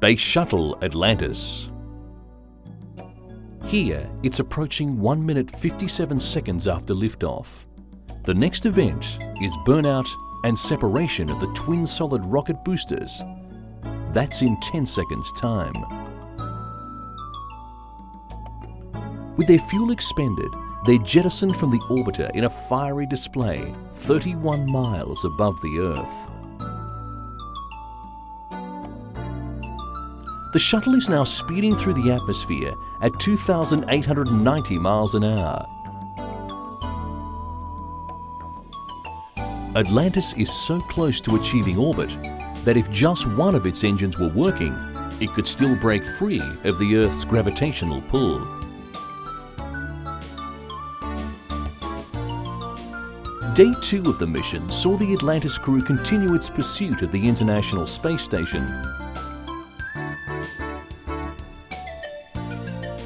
Space Shuttle Atlantis. Here, it's approaching 1 minute 57 seconds after liftoff. The next event is burnout and separation of the twin solid rocket boosters. That's in 10 seconds time. With their fuel expended, they're jettisoned from the orbiter in a fiery display 31 miles above the Earth. The shuttle is now speeding through the atmosphere at 2,890 miles an hour. Atlantis is so close to achieving orbit that if just one of its engines were working, it could still break free of the Earth's gravitational pull. Day 2 of the mission saw the Atlantis crew continue its pursuit of the International Space Station.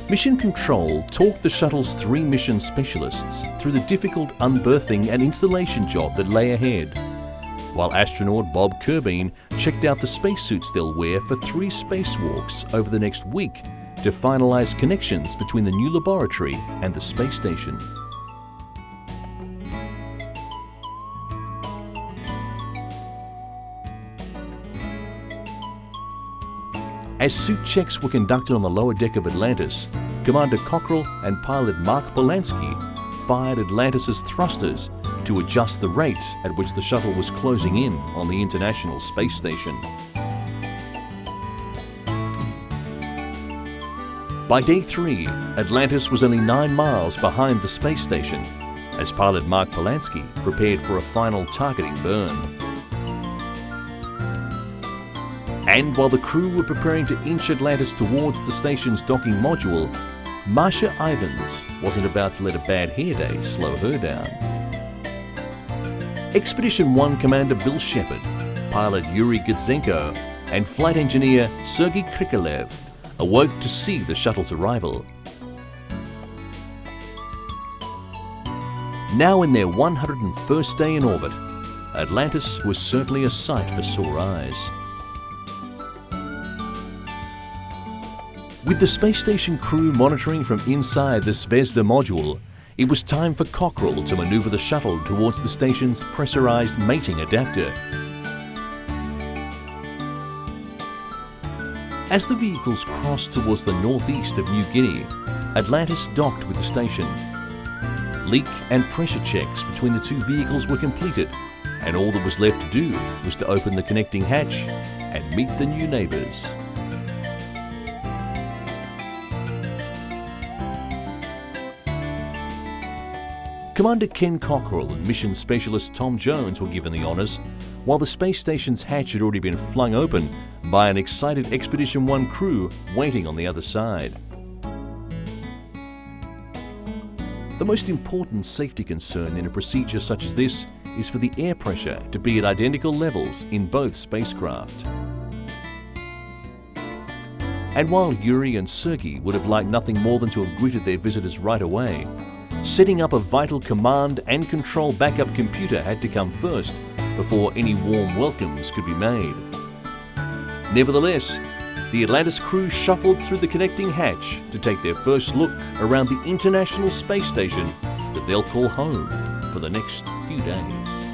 Mission Control talked the shuttle's 3 mission specialists through the difficult unberthing and installation job that lay ahead, while astronaut Bob Kerbeen checked out the spacesuits they'll wear for 3 spacewalks over the next week to finalise connections between the new laboratory and the space station. As suit checks were conducted on the lower deck of Atlantis, Commander Cockrell and pilot Mark Polanski fired Atlantis' thrusters to adjust the rate at which the shuttle was closing in on the International Space Station. By day 3, Atlantis was only 9 miles behind the space station, as pilot Mark Polanski prepared for a final targeting burn. And while the crew were preparing to inch Atlantis towards the station's docking module, Marcia Ivins wasn't about to let a bad hair day slow her down. Expedition 1 Commander Bill Shepard, pilot Yuri Gutsenko, and flight engineer Sergei Krikalev awoke to see the shuttle's arrival. Now in their 101st day in orbit, Atlantis was certainly a sight for sore eyes. With the space station crew monitoring from inside the Zvezda module, it was time for Cockrell to maneuver the shuttle towards the station's pressurized mating adapter. As the vehicles crossed towards the northeast of New Guinea, Atlantis docked with the station. Leak and pressure checks between the 2 vehicles were completed, and all that was left to do was to open the connecting hatch and meet the new neighbours. Commander Ken Cockrell and mission specialist Tom Jones were given the honours, while the space station's hatch had already been flung open by an excited Expedition 1 crew waiting on the other side. The most important safety concern in a procedure such as this is for the air pressure to be at identical levels in both spacecraft. And while Yuri and Sergei would have liked nothing more than to have greeted their visitors right away, setting up a vital command and control backup computer had to come first before any warm welcomes could be made. Nevertheless, the Atlantis crew shuffled through the connecting hatch to take their first look around the International Space Station that they'll call home for the next few days.